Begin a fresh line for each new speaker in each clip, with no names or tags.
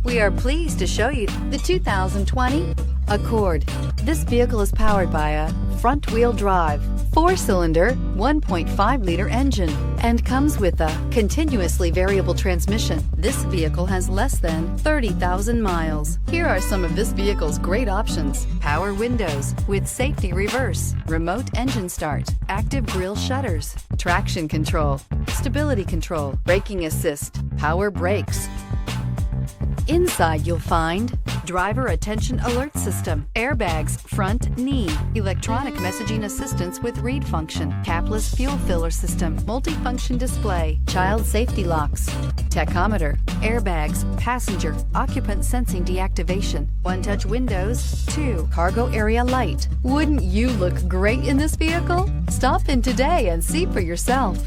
We are pleased to show you the 2020 Accord. This vehicle is powered by a front-wheel drive, 4-cylinder, 1.5-liter engine, and comes with a continuously variable transmission. This vehicle has less than 30,000 miles. Here are some of this vehicle's great options: power windows with safety reverse, remote engine start, active grille shutters, traction control, stability control, braking assist, power brakes. Inside you'll find driver attention alert system, airbags, front knee, electronic messaging assistance with read function, capless fuel filler system, multifunction display, child safety locks, tachometer, airbags, passenger, occupant sensing deactivation, one-touch windows, 2 cargo area light. Wouldn't you look great in this vehicle? Stop in today and see for yourself.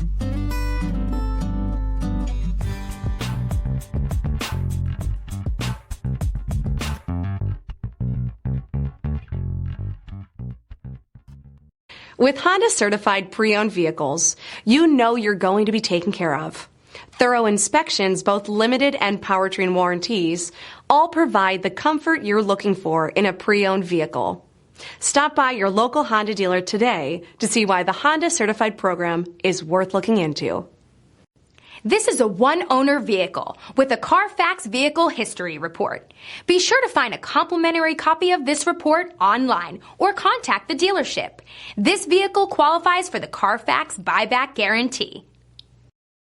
With Honda certified pre-owned vehicles, you know you're going to be taken care of. Thorough inspections, both limited and powertrain warranties, all provide the comfort you're looking for in a pre-owned vehicle. Stop by your local Honda dealer today to see why the Honda certified program is worth looking into.
This is a one-owner vehicle with a CARFAX Vehicle History Report. Be sure to find a complimentary copy of this report online or contact the dealership. This vehicle qualifies for the CARFAX Buyback Guarantee.